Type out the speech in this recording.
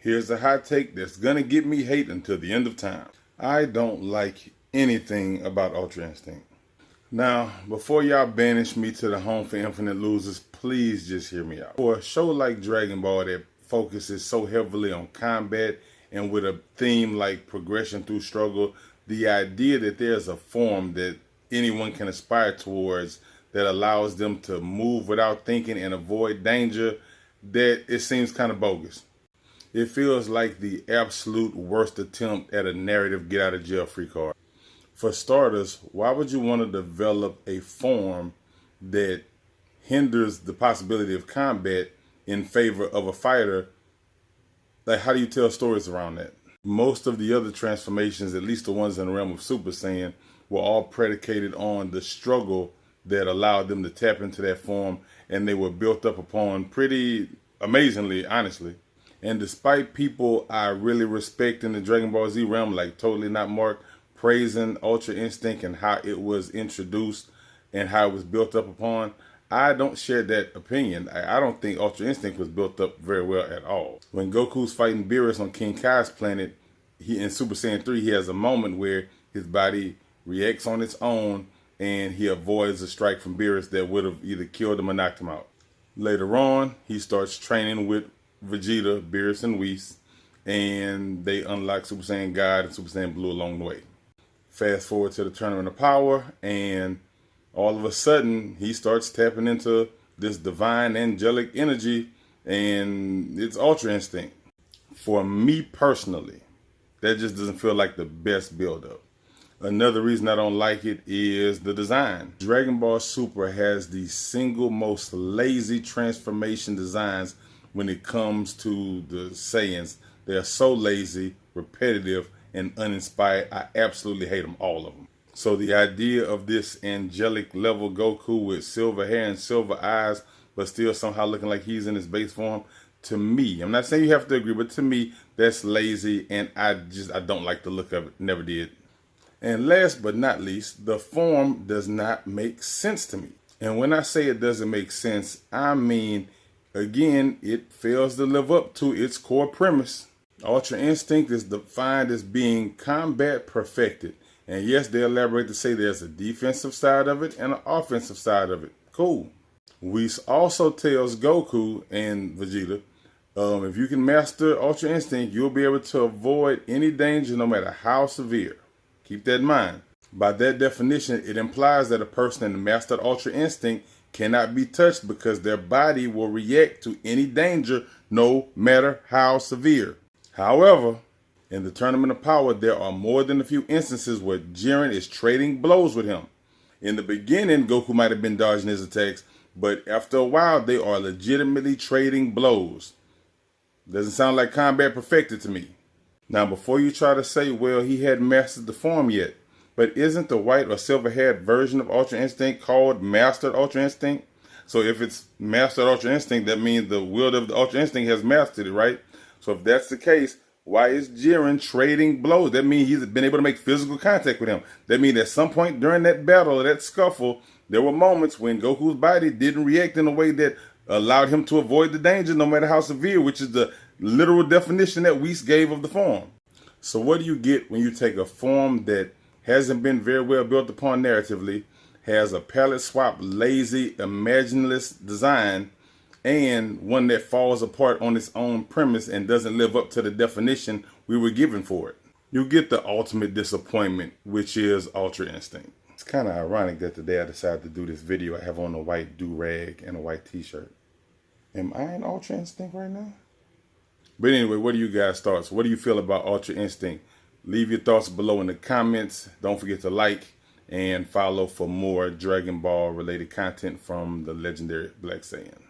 Here's a hot take that's gonna get me hate until the end of time. I don't like anything about Ultra Instinct. Now, before y'all banish me to the home for infinite losers, please just hear me out. For a show like Dragon Ball that focuses so heavily on combat and with a theme like progression through struggle, the idea that there's a form that anyone can aspire towards that allows them to move without thinking and avoid danger, that it seems kind of bogus. It feels like the absolute worst attempt at a narrative get out of jail free card. For starters, why would you want to develop a form that hinders the possibility of combat in favor of a fighter? Like, how do you tell stories around that? Most of the other transformations, at least the ones in the realm of Super Saiyan, were all predicated on the struggle that allowed them to tap into that form, and they were built up upon pretty amazingly, honestly. And despite people I really respect in the Dragon Ball Z realm, like Totally Not Mark, praising Ultra Instinct and how it was introduced and how it was built up upon, I don't share that opinion. I don't think Ultra Instinct was built up very well at all. When Goku's fighting Beerus on King Kai's planet, in Super Saiyan 3, he has a moment where his body reacts on its own and he avoids a strike from Beerus that would have either killed him or knocked him out. Later on, he starts training with Vegeta, Beerus, and Whis, and they unlock Super Saiyan God and Super Saiyan Blue along the way. Fast forward to the Tournament of Power, and all of a sudden, he starts tapping into this divine angelic energy, and it's Ultra Instinct. For me personally, that just doesn't feel like the best build-up. Another reason I don't like it is the design. Dragon Ball Super has the single most lazy transformation designs when it comes to the Saiyans. They are so lazy, repetitive, and uninspired. I absolutely hate them, all of them. So the idea of this angelic level Goku with silver hair and silver eyes, but still somehow looking like he's in his base form, to me, I'm not saying you have to agree, but to me, that's lazy, and I don't like the look of it. Never did. And last but not least, the form does not make sense to me. And when I say it doesn't make sense, I mean, again, it fails to live up to its core premise. Ultra Instinct is defined as being combat perfected. And yes, they elaborate to say there's a defensive side of it and an offensive side of it. Cool. Whis also tells Goku and Vegeta, if you can master Ultra Instinct, you'll be able to avoid any danger no matter how severe. Keep that in mind. By that definition, it implies that a person in the mastered Ultra Instinct cannot be touched because their body will react to any danger no matter how severe. However, in the Tournament of Power, there are more than a few instances where Jiren is trading blows with him. In the beginning, Goku might have been dodging his attacks, but after a while, they are legitimately trading blows. Doesn't sound like combat perfected to me. Now, before you try to say, well, he hadn't mastered the form yet, but isn't the white or silver-haired version of Ultra Instinct called Mastered Ultra Instinct? So if it's Mastered Ultra Instinct, that means the wielder of the Ultra Instinct has mastered it, right? So if that's the case, why is Jiren trading blows? That means he's been able to make physical contact with him. That means at some point during that battle or that scuffle, there were moments when Goku's body didn't react in a way that allowed him to avoid the danger no matter how severe, which is the literal definition that Whis gave of the form. So what do you get when you take a form that hasn't been very well built upon narratively, has a palette swap, lazy, imagineless design, and one that falls apart on its own premise and doesn't live up to the definition we were given for it? You get the ultimate disappointment, which is Ultra Instinct. It's kind of ironic that the day I decided to do this video, I have on a white do-rag and a white t-shirt. Am I in Ultra Instinct right now? But anyway, what are you guys' thoughts? What do you feel about Ultra Instinct? Leave your thoughts below in the comments. Don't forget to like and follow for more Dragon Ball related content from the legendary Black Saiyan.